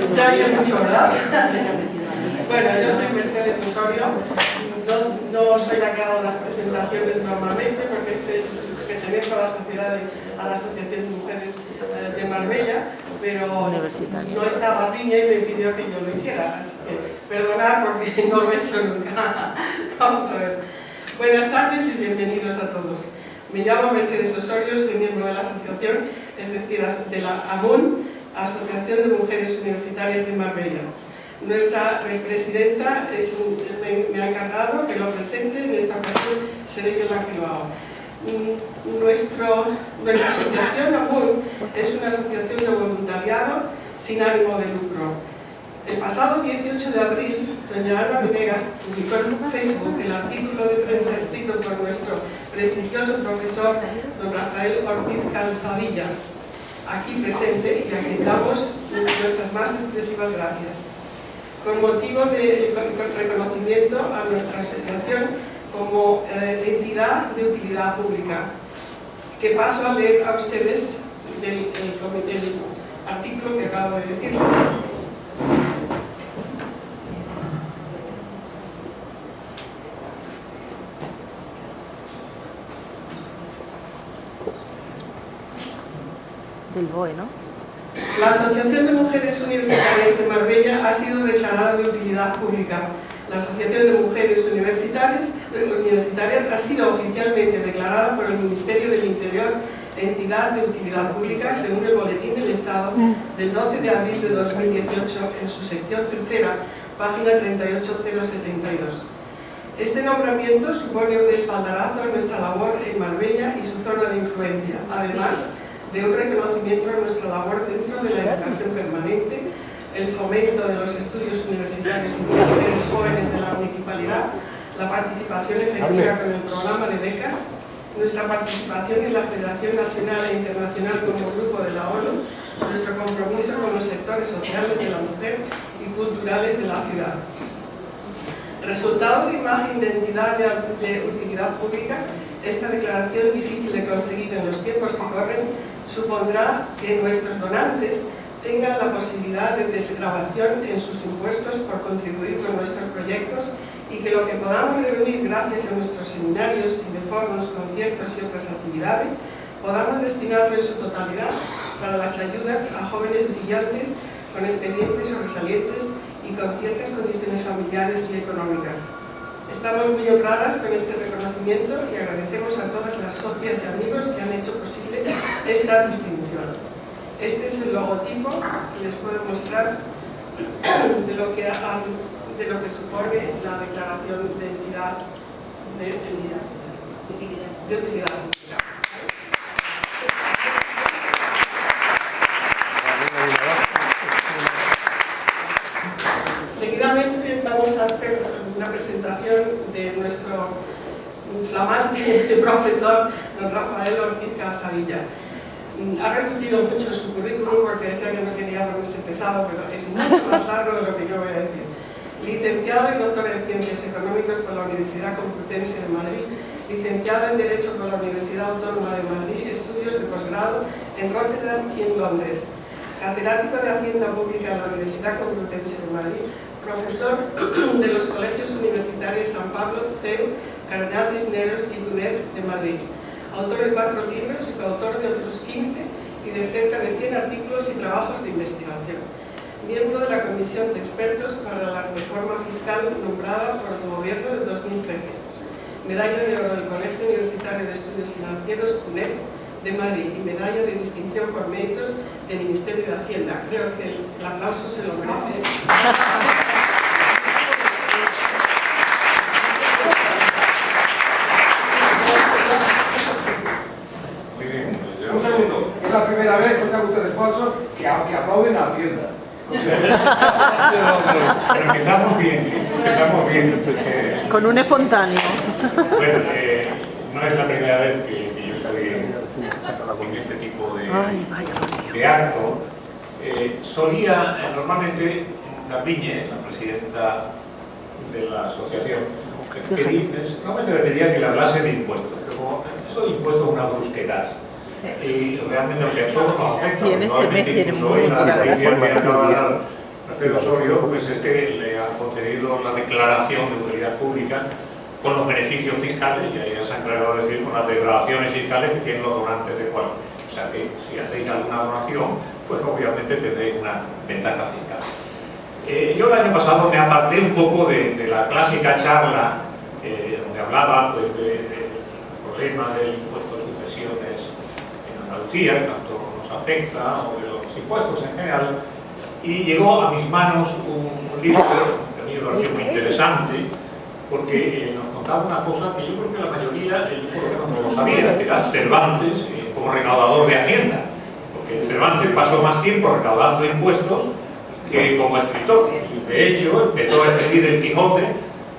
Se ha oído mucho, ¿verdad? Bueno, yo soy Mercedes Osorio. No soy la que hago las presentaciones normalmente, porque pertenezco a la Asociación de Mujeres de Marbella, pero no estaba Piña y me pidió que yo lo hiciera, así que perdonad porque no lo he hecho nunca. Vamos a ver. Buenas tardes y bienvenidos a todos. Me llamo Mercedes Osorio, soy miembro de la asociación, es decir, de la AMUN, Asociación de Mujeres Universitarias de Marbella. Nuestra presidenta me ha encargado que lo presente, en esta ocasión seré yo la que lo haga. Nuestra asociación AMUN es una asociación de voluntariado sin ánimo de lucro. El pasado 18 de abril, doña Ana Venegas publicó en Facebook el artículo de prensa escrito por nuestro prestigioso profesor don Rafael Ortiz Calzadilla, aquí presente, y a quien damos nuestras más expresivas gracias, con motivo del reconocimiento a nuestra asociación como entidad de utilidad pública, que paso a leer a ustedes del artículo que acabo de decirles. Del BOE, ¿no? La Asociación de Mujeres Universitarias de Marbella ha sido declarada de utilidad pública. La Asociación de Mujeres Universitarias ha sido oficialmente declarada por el Ministerio del Interior entidad de utilidad pública según el Boletín del Estado del 12 de abril de 2018 en su sección tercera, página 38072. Este nombramiento supone un espaldarazo a nuestra labor en Marbella y su zona de influencia, además de un reconocimiento a nuestra labor dentro de la educación permanente, el fomento de los estudios universitarios entre mujeres jóvenes de la municipalidad, la participación efectiva con el programa de becas, nuestra participación en la Federación Nacional e Internacional como grupo de la ONU, nuestro compromiso con los sectores sociales de la mujer y culturales de la ciudad. Resultado de imagen de entidad de utilidad pública, esta declaración difícil de conseguir en los tiempos que corren supondrá que nuestros donantes tengan la posibilidad de desgravación en sus impuestos por contribuir con nuestros proyectos y que lo que podamos reunir gracias a nuestros seminarios, cineforos, conciertos y otras actividades podamos destinarlo en su totalidad para las ayudas a jóvenes brillantes con expedientes sobresalientes y con ciertas condiciones familiares y económicas. Estamos muy honradas con este reconocimiento y agradecemos a todas las socias y amigos que han hecho posible esta distinción. Este es el logotipo que les puedo mostrar de lo que supone la declaración de entidad de utilidad pública. Seguidamente vamos a hacer una presentación de nuestro flamante profesor, don Rafael Ortiz Calzadilla. Ha reducido mucho su currículum porque decía que no quería ponerse pesado, pero es mucho más largo de lo que yo voy a decir. Licenciado y doctor en Ciencias Económicas por la Universidad Complutense de Madrid, licenciado en Derecho por la Universidad Autónoma de Madrid, estudios de posgrado en Rotterdam y en Londres, catedrático de Hacienda Pública en la Universidad Complutense de Madrid, profesor de los colegios universitarios San Pablo, CEU, Cardenal Cisneros y UNED de Madrid, autor de 4 libros, coautor de otros 15 y de cerca de 100 artículos y trabajos de investigación. Miembro de la Comisión de Expertos para la Reforma Fiscal nombrada por el Gobierno de 2013. Medalla de Oro del Colegio Universitario de Estudios Financieros, UNED, de Madrid, y medalla de distinción por méritos del Ministerio de Hacienda. Creo que el aplauso se lo merece. Muy bien, un segundo. Es la primera vez, escuchan ustedes falsos, que aplauden a Hacienda. Pero empezamos bien. Con un espontáneo. Bueno, no es la primera vez que yo estoy en este tipo de acto. Solía normalmente Garbiñe, la presidenta de la asociación, normalmente me pedía que le hablase de impuestos, pero como eso de impuestos es una brusquedad. Y realmente lo que a todos nos afecta, probablemente incluso hoy la noticia que acaba Alfredo Osorio, pues es que le han concedido la declaración de utilidad pública con los beneficios fiscales, y ahí se han encargado de decir con las declaraciones fiscales que tienen los donantes de cual. O sea que si hacéis alguna donación, pues obviamente tendréis una ventaja fiscal. Yo el año pasado me aparté un poco de la clásica charla donde hablaba pues, del problema del impuesto de sucesiones en Andalucía, que tanto nos afecta, o de los impuestos en general, y llegó a mis manos un libro que a mí me pareció muy interesante, porque nos contaba una cosa que yo creo que la mayoría, por lo menos no lo sabía, que era Cervantes como recaudador de Hacienda, porque Cervantes pasó más tiempo recaudando impuestos que como escritor. De hecho, empezó a escribir El Quijote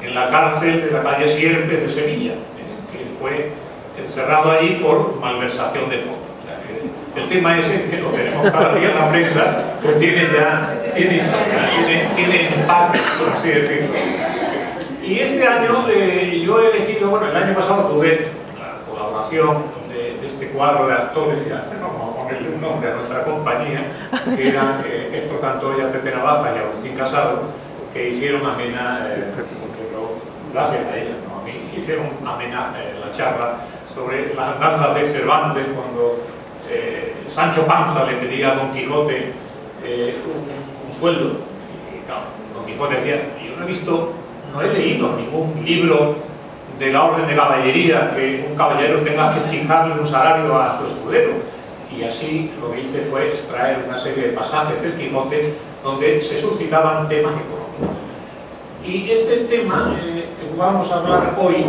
en la cárcel de la calle Sierpes de Sevilla, que fue encerrado allí por malversación de fondos. O sea, que el tema ese, que lo tenemos cada día en la prensa, pues tiene historia, tiene impacto, por así decirlo. Y este año yo he elegido, bueno, el año pasado tuve la colaboración de este cuadro de actores, ya vamos a ponerle un nombre a nuestra compañía, que eran Héctor Cantoya, Pepe Navaja y Agustín Casado, que hicieron amena, gracias a ellos, no a mí, hicieron amena la charla sobre las andanzas de Cervantes cuando Sancho Panza le pedía a Don Quijote un sueldo. Y claro, Don Quijote decía, yo no he leído ningún libro de la orden de caballería que un caballero tenga que fijarle un salario a su escudero. Y así lo que hice fue extraer una serie de pasajes del Quijote donde se suscitaban temas económicos. Y este tema que vamos a hablar hoy,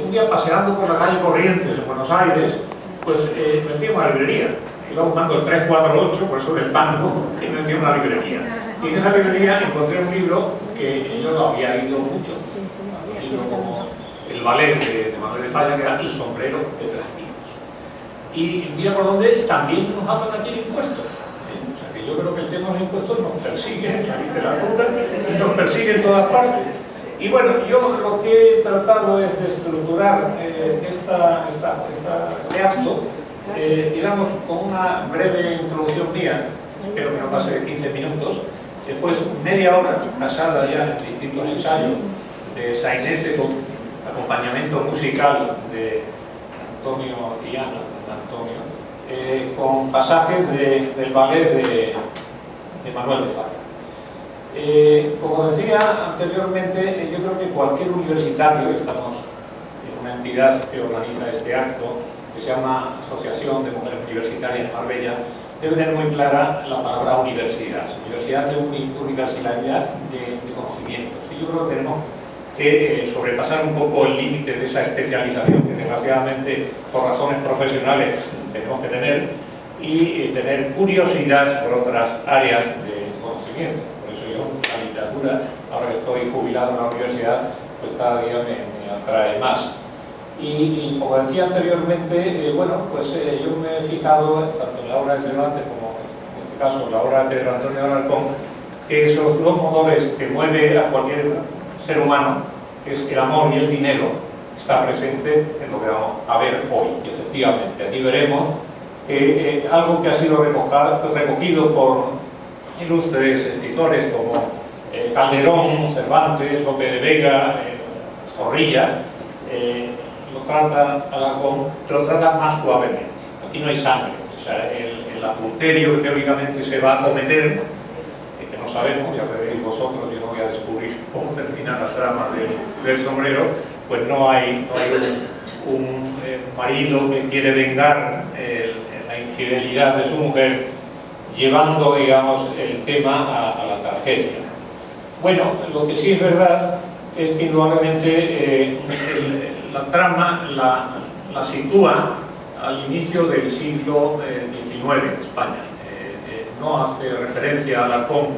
un día paseando por la calle Corrientes en Buenos Aires, pues me metí en una librería. Iba buscando el 348, por eso del tango, y me metí en una librería. Y en esa librería encontré un libro que yo no había leído mucho, un libro como El Ballet de Manuel de Falla, que era El sombrero de tres picos. Y mira por dónde también nos hablan aquí de impuestos. O sea que yo creo que el tema de los impuestos nos persigue en la literatura y nos persigue en todas partes. Y bueno, yo lo que he tratado es de estructurar este acto, digamos, con una breve introducción mía, espero que no pase de 15 minutos, después media hora basada ya en distintos ensayos de sainete con acompañamiento musical de Antonio y Ana, con pasajes del ballet de Manuel de Falla. Como decía anteriormente, yo creo que cualquier universitario, estamos en una entidad que organiza este acto, que se llama Asociación de Mujeres Universitarias de Marbella, debe tener muy clara la palabra universidad. Universidad de universalidad de conocimientos. Y yo creo que tenemos que sobrepasar un poco el límite de esa especialización que desgraciadamente por razones profesionales tenemos que tener y tener curiosidad por otras áreas de conocimiento. Por eso yo, la literatura, ahora que estoy jubilado en la universidad, pues cada día me atrae más. Y como decía anteriormente, bueno, pues yo me he fijado tanto en la obra de Cervantes como en este caso en la obra de Pedro Antonio de Alarcón, que esos dos motores que mueve a cualquier ser humano, que es el amor y el dinero, está presente en lo que vamos a ver hoy. Y efectivamente, aquí veremos que algo que ha sido recogido por ilustres escritores como Calderón, Cervantes, Lope de Vega, Zorrilla, lo trata Alarcón, lo trata más suavemente. Aquí no hay sangre, o sea, el adulterio que teóricamente se va a cometer, que no sabemos, ya veréis vosotros, yo no voy a descubrir cómo termina la trama del sombrero, pues no hay un marido que quiere vengar la infidelidad de su mujer, llevando, digamos, el tema a la tragedia. Bueno, lo que sí es verdad es que indudablemente la trama la sitúa al inicio del siglo XIX en España. No hace referencia a Alarcón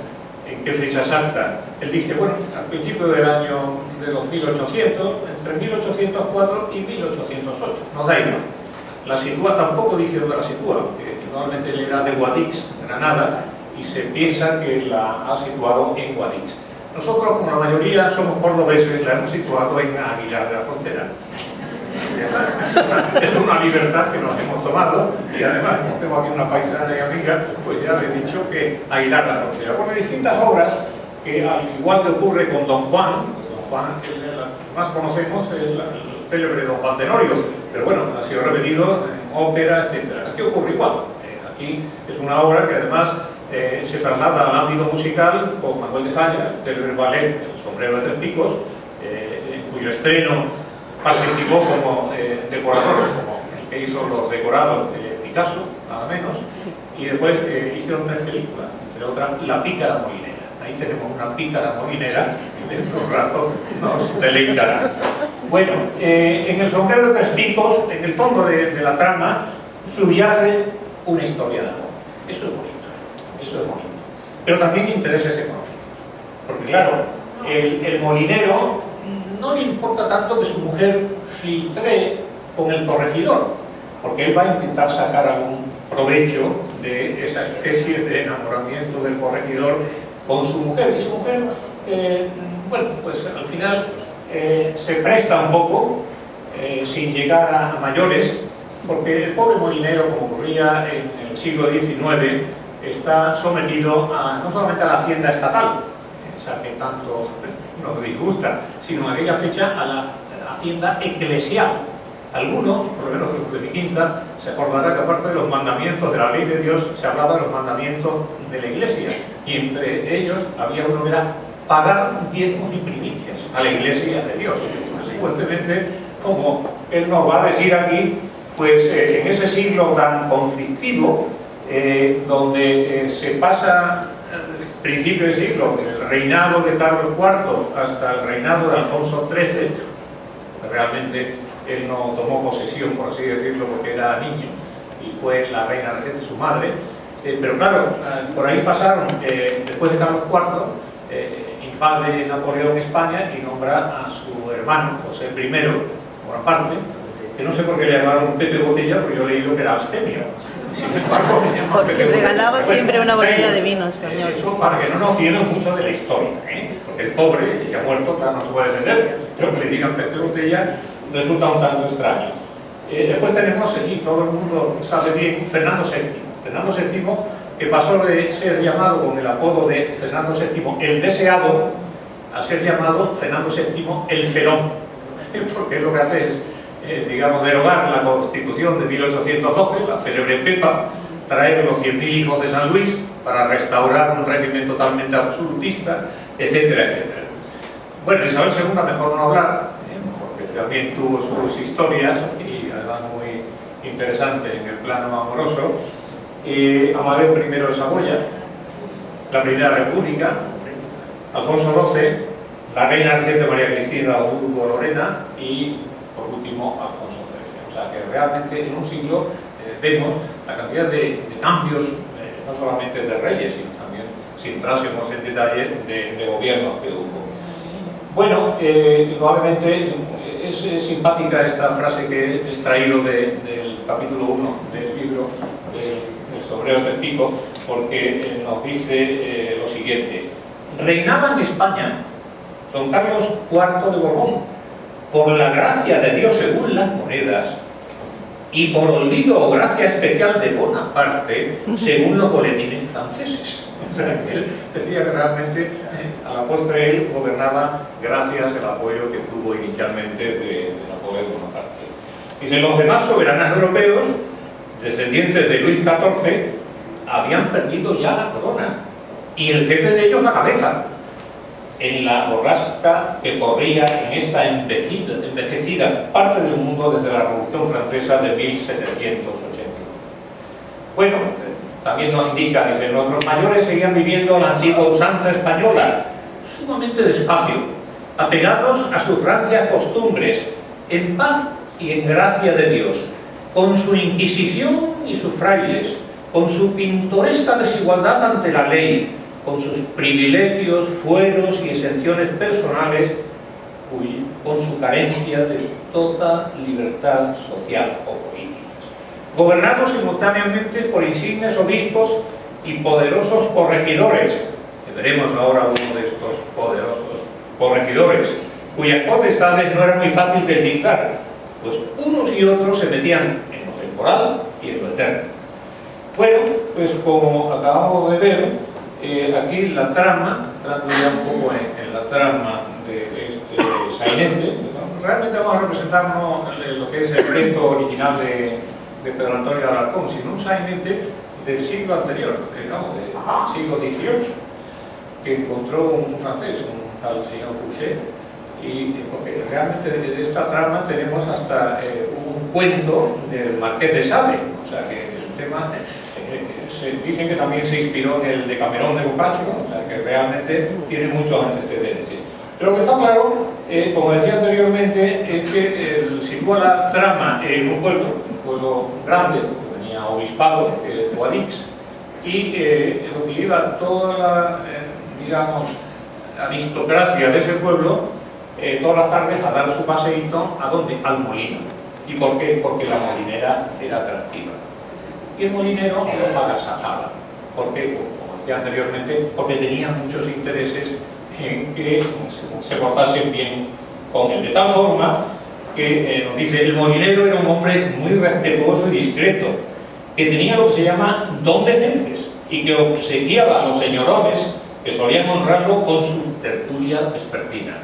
en qué fecha exacta. Él dice, bueno, al principio del año de los 1800, entre 1804 y 1808. No da igual. La sitúa, tampoco dice dónde la sitúa, porque normalmente él era de Guadix, Granada, y se piensa que la ha situado en Guadix. Nosotros, como la mayoría somos cordobeses, la hemos situado en Aguilar de la Frontera. Es una libertad que nos hemos tomado, y además, como tengo aquí una paisana y amiga, pues ya le he dicho que Aguilar de la Frontera. Porque distintas obras que al igual que ocurre con Don Juan, pues Don Juan, el más conocemos es el célebre Don Juan Tenorio, pero bueno, ha sido repetido en ópera, etc. Aquí ocurre igual. Aquí es una obra que además se traslada al ámbito musical con Manuel de Falla, el célebre ballet El sombrero de tres picos, en cuyo estreno participó como decorador, como el que hizo los decorados de Picasso, nada menos, y después hicieron 3 películas, entre otras La pícara molinera. Ahí tenemos una pícara molinera y dentro de un rato nos deleitará. Bueno, en El sombrero de tres picos, en el fondo de la trama, subyace una historia de amor. Eso es bonito, eso es bonito. Pero también intereses económicos. Porque claro, el molinero no le importa tanto que su mujer filtre con el corregidor, porque él va a intentar sacar algún provecho de esa especie de enamoramiento del corregidor con su mujer. Y su mujer, bueno, pues al final se presta un poco, sin llegar a mayores, porque el pobre molinero, como ocurría en el siglo XIX, está sometido no solamente a la hacienda estatal, esa que tanto nos disgusta, sino en aquella fecha a la hacienda eclesial. Algunos, por lo menos los de mi quinta, se acordará que aparte de los mandamientos de la ley de Dios, se hablaba de los mandamientos de la Iglesia, y entre ellos había uno que era pagar diezmos y primicias a la Iglesia de Dios. Consecuentemente, como él nos va a decir aquí, pues en ese siglo tan conflictivo, donde se pasa principio del siglo, del reinado de Carlos IV hasta el reinado de Alfonso XIII, realmente él no tomó posesión, por así decirlo, porque era niño y fue la reina regente su madre, pero claro, por ahí pasaron, después de Carlos IV, invade Napoleón España y nombra a su hermano José I, Bonaparte, que no sé por qué le llamaron Pepe Botella, porque yo he leído que era abstemio. Sin embargo, me llaman porque Pepe regalaba Botella. siempre una botella pero, de vino español. Eso para que no nos fíen mucho de la historia, porque el pobre, que ya ha muerto, claro, no se puede defender, pero que le digan Pepe Botella resulta un tanto extraño. Después tenemos, y todo el mundo sabe bien, Fernando VII. Fernando VII, que pasó de ser llamado con el apodo de Fernando VII el deseado, a ser llamado Fernando VII el felón, porque lo que hace es, digamos, derogar la Constitución de 1812, la célebre Pepa, traer los 100.000 hijos de San Luis para restaurar un régimen totalmente absolutista, etcétera, etcétera. Bueno, Isabel II mejor no hablar, porque también tuvo sus historias y además muy interesante en el plano amoroso. Amadeo I de Saboya, la Primera República, Alfonso XII, la reina regente María Cristina Urgo-Lorena y, por último, Alfonso XIII. O sea que realmente en un siglo vemos la cantidad de cambios, no solamente de reyes, sino también, si entrásemos en detalle, de gobierno que hubo. Bueno, probablemente es simpática esta frase que he extraído del capítulo 1 del libro del sombrero del pico, porque nos dice lo siguiente: reinaba en España don Carlos IV de Borbón, por la gracia de Dios según las monedas, y por olvido o gracia especial de Bonaparte, según los boletines franceses. O sea, que él decía que realmente a la postre él gobernaba gracias al apoyo que tuvo inicialmente de Napoleón Bonaparte. Y de los demás soberanos europeos, descendientes de Luis XIV, habían perdido ya la corona, y el jefe de ellos la cabeza, en la borrasca que corría en esta envejecida parte del mundo desde la Revolución Francesa de 1789. Bueno, también nos indica que nuestros mayores seguían viviendo la antigua usanza española, sumamente despacio, apegados a sus rancias costumbres, en paz y en gracia de Dios, con su Inquisición y sus frailes, con su pintoresca desigualdad ante la ley, con sus privilegios, fueros y exenciones personales, con su carencia de toda libertad social o política. Gobernados simultáneamente por insignes obispos y poderosos corregidores, que veremos ahora uno de estos poderosos corregidores, cuyas potestades no era muy fácil de dictar, pues unos y otros se metían en lo temporal y en lo eterno. Bueno, pues como acabamos de ver, aquí la trama, entrando ya un poco en la trama de este sainete, realmente vamos a representar no lo que es el texto original de Pedro Antonio de Alarcón, sino un sainete del siglo anterior, digamos, del siglo XVIII, que encontró un francés, un tal señor Fouché, y porque realmente de esta trama tenemos hasta un cuento del Marqués de Sade, o sea que el tema dicen que también se inspiró en el Decamerón de Boccaccio, o sea que realmente tiene muchos antecedentes. Pero lo que está claro, como decía anteriormente, es que sitúa la trama en un pueblo grande, que tenía obispado, Guadix, y lo que lleva toda la, digamos, aristocracia de ese pueblo, todas las tardes a dar su paseíto, ¿a dónde? Al molino. ¿Y por qué? Porque la molinera era atractiva. Y el molinero lo agasajaba. ¿Por qué? Como decía anteriormente, porque tenía muchos intereses en que se portasen bien con él. De tal forma que nos dice, el molinero era un hombre muy respetuoso y discreto, que tenía lo que se llama don de gentes y que obsequiaba a los señorones que solían honrarlo con su tertulia vespertina.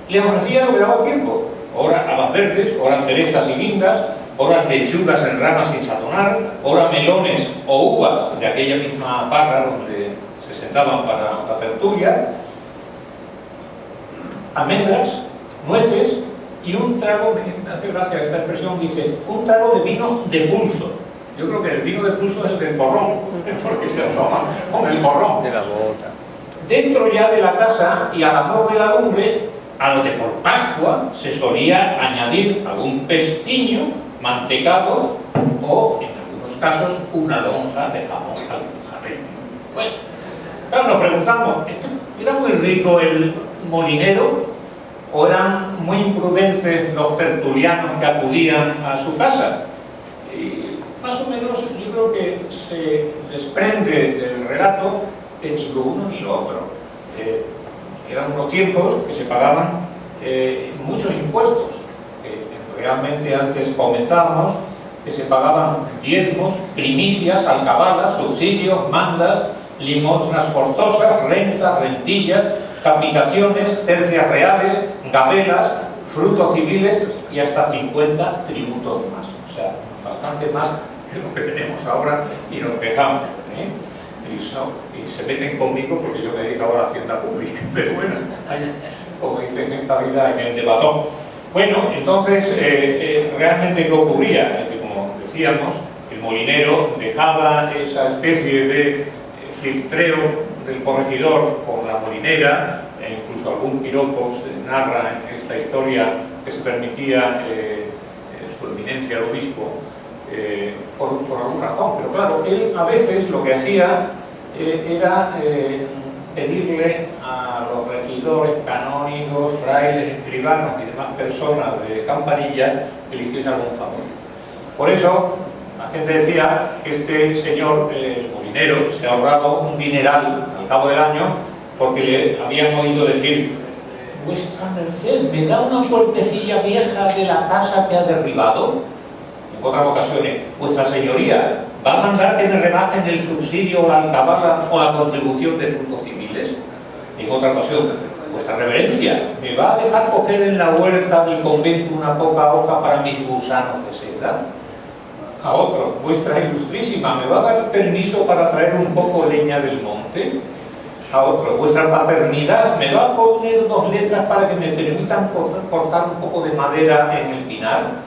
Le ofrecía lo que daba tiempo, ora habas verdes, ora cerezas y guindas, ora lechugas en ramas sin sazonar, ora melones o uvas de aquella misma parra donde se sentaban para la tertulia, almendras, nueces y un trago, me hace gracia esta expresión, dice, un trago de vino de pulso. Yo creo que el vino de pulso es el del porrón, porque se toma con el porrón. De la bota. Dentro ya de la casa y al amor de la lumbre, a lo que por Pascua se solía añadir algún pestiño, mantecado o, en algunos casos, una lonja de jamón alpujarreño. Bueno, claro, nos preguntamos, ¿era muy rico el molinero o eran muy imprudentes los tertulianos que acudían a su casa? Y más o menos yo creo que se desprende del relato que ni lo uno ni lo otro. Eran unos tiempos que se pagaban muchos impuestos. Realmente antes comentábamos que se pagaban diezmos, primicias, alcabalas, subsidios, mandas, limosnas forzosas, rentas, rentillas, capitaciones, tercias reales, gabelas, frutos civiles y hasta 50 tributos más. O sea, bastante más que lo que tenemos ahora y nos quejamos. Y se meten conmigo porque yo me he dedicado a la hacienda pública, pero bueno, como dicen en esta vida, en el debatón. Bueno, entonces, realmente ¿qué ocurría? Que, como decíamos, el molinero dejaba esa especie de filtreo del corregidor con la molinera, incluso algún piropo se narra en esta historia que se permitía su eminencia, el obispo, por alguna razón, pero claro, él a veces lo que hacía era pedirle a los regidores, canónigos, frailes, escribanos y demás personas de Campanilla que le hiciese algún favor. Por eso la gente decía que este señor, el molinero, se ahorraba un dineral al cabo del año porque le habían oído decir: vuestra merced, ¿me da una puertecilla vieja de la casa que ha derribado? En otras ocasiones, vuestra señoría, ¿va a mandar que me rebajen el subsidio o la alcabala o la contribución de frutos civiles? En otra ocasión, vuestra reverencia, ¿me va a dejar coger en la huerta del convento una poca hoja para mis gusanos de seda? A otro, vuestra ilustrísima, ¿me va a dar permiso para traer un poco leña del monte? A otro, vuestra paternidad, ¿me va a poner 2 letras para que me permitan cortar un poco de madera en el pinar?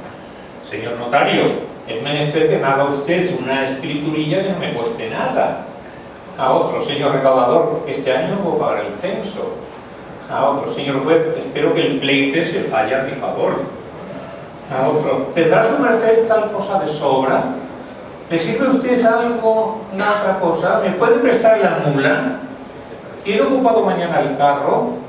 Señor notario, es menester que me haga usted una escriturilla que no me cueste nada. A otro, señor recaudador, este año no puedo pagar el censo. A otro, señor juez, espero que el pleite se falle a mi favor. A otro, ¿tendrá su merced tal cosa de sobra? ¿Le sirve usted algo, una otra cosa? ¿Me puede prestar la mula? ¿Tiene ocupado mañana el carro?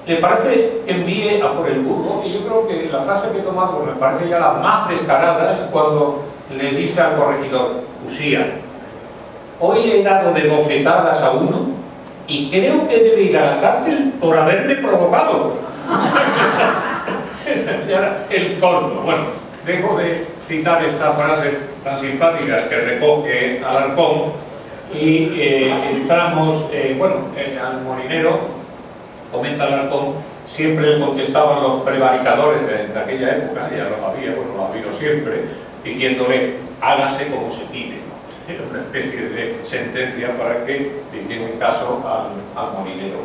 ¿Le parece que envíe a por el burro? Y yo creo que la frase que he tomado, pues me parece ya la más descarada, es cuando le dice al corregidor: Usía, hoy le he dado de bofetadas a uno y creo que debe ir a la cárcel por haberme provocado. El colmo. Bueno, dejo de citar estas frases tan simpáticas que recoge Alarcón y entramos, al molinero, comenta Alarcón, siempre le contestaban los prevaricadores de aquella época, ya los había, lo ha habido siempre, diciéndole, hágase como se pide. Era una especie de sentencia para que le hiciesen caso al molinero.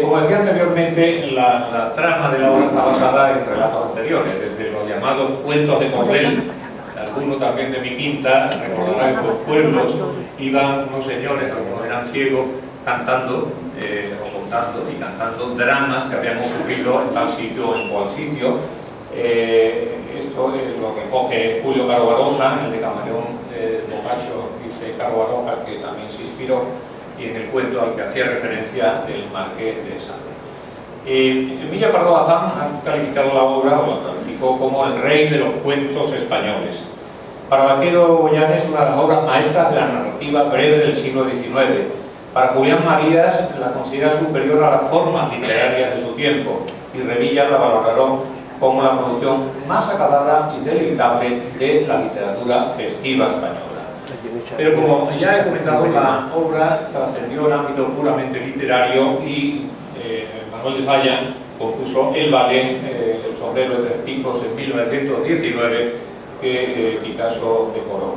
Como decía anteriormente, la trama de la obra está basada en relatos anteriores, desde los llamados cuentos de cordel. Alguno también de mi quinta recordará que los pueblos iban unos señores, algunos eran ciegos, cantando o contando y cantando dramas que habían ocurrido en tal sitio o en cual sitio. Esto lo recoge Julio Caro Baroja, el de Camaleón Boccaccio, dice Caro Baroja, que también se inspiró, y en el cuento al que hacía referencia el Marqués de Sade. Emilia Pardo Bazán ha calificado la obra, o la calificó como el rey de los cuentos españoles. Para Vaquero Goyán es una de las obras maestras de la narrativa breve del siglo XIX. Para Julián Marías la considera superior a las formas literarias de su tiempo, y Revilla la valoraron como la producción más acabada y deleitable de la literatura festiva española. Pero como ya he comentado, la obra trascendió el ámbito puramente literario y Manuel de Falla compuso el ballet El sombrero de tres picos en 1919 que Picasso decoró.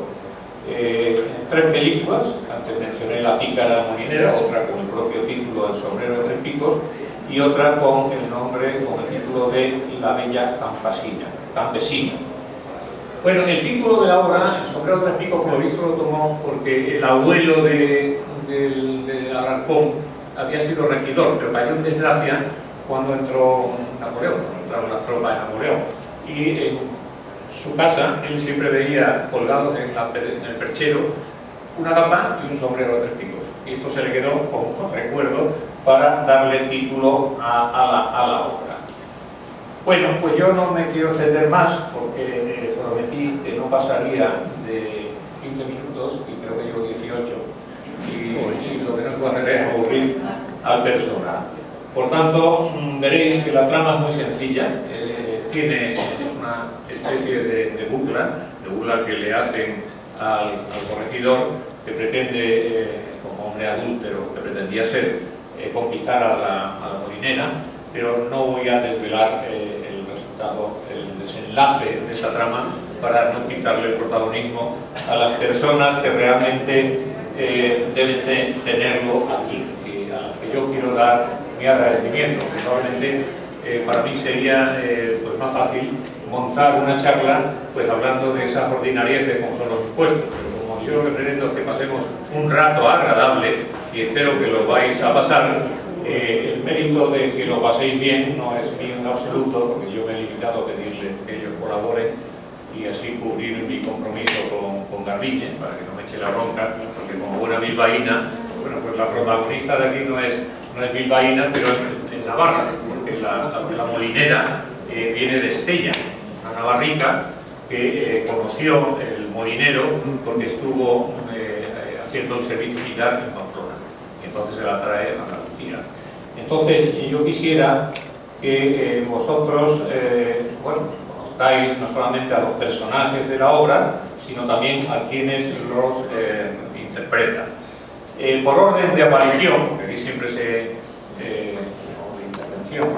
3 películas, antes mencioné La pícara molinera, otra con el propio título El sombrero de tres picos y otra con el título de La bella campesina. Bueno, el título de la obra, El sombrero de tres picos, por lo visto lo tomó porque el abuelo de Alarcón había sido regidor, pero cayó en desgracia cuando entró Napoleón, cuando entraron las tropas de Napoleón. Y en su casa él siempre veía colgados en el perchero una capa y un sombrero de tres picos. Y esto se le quedó como recuerdo para darle título a la obra. Bueno, pues yo no me quiero extender más porque prometí que no pasaría de 15 minutos y creo que llevo 18 y lo que no se puede hacer es aburrir al personal. Por tanto, veréis que la trama es muy sencilla, es una especie de burla que le hacen al corregidor que pretende, como hombre adúltero que pretendía ser, conquistar a la molinera, pero no voy a desvelar el resultado, el desenlace de esa trama para no quitarle el protagonismo a las personas que realmente deben tenerlo aquí y a las que yo quiero dar mi agradecimiento. Probablemente para mí sería pues más fácil montar una charla pues hablando de esas ordinarieces como son los impuestos, pero como yo lo que pretendo es que pasemos un rato agradable y espero que lo vais a pasar. El mérito de que lo paséis bien no es mío en absoluto, porque yo me he limitado a pedirles que ellos colaboren y así cubrir mi compromiso con Garbiñe, para que no me eche la bronca, porque como buena bilbaína, bueno, pues la protagonista de aquí no es bilbaína, pero es Navarra, porque la molinera viene de Estella, una navarrica que conoció el molinero porque estuvo haciendo el servicio militar en Pamplona, y entonces se la trae a Andalucía. Entonces yo quisiera que vosotros conozcáis no solamente a los personajes de la obra, sino también a quienes los interpretan. Por orden de aparición, porque aquí siempre de intervención,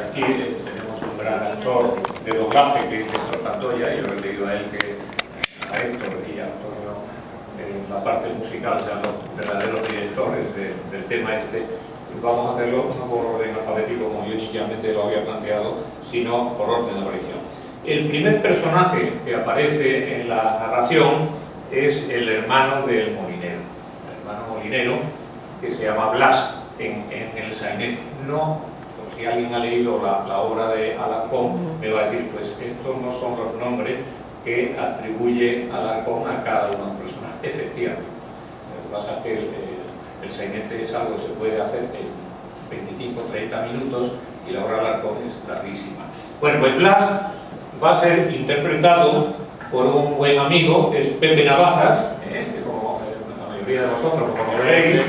aquí tenemos un gran actor de doblaje que es Héctor Cantoya, y yo le he pedido a él a Héctor y a Antonio en la parte musical, sean los verdaderos directores del tema este. Vamos a hacerlo no por orden alfabético como yo inicialmente lo había planteado, sino por orden de aparición. El primer personaje que aparece en la narración es el hermano del molinero. El hermano molinero, que se llama Blas en el sainete. No, por si alguien ha leído la obra de Alarcón, me va a decir, pues estos no son los nombres que atribuye Alarcón a cada uno de los personajes. Efectivamente. Lo que pasa es que el sainete es algo que se puede hacer en 25-30 minutos y la obra de Alarcón es larguísima. Bueno, pues Blas va a ser interpretado por un buen amigo, que es Pepe Navajas, que como la mayoría de vosotros, como veréis,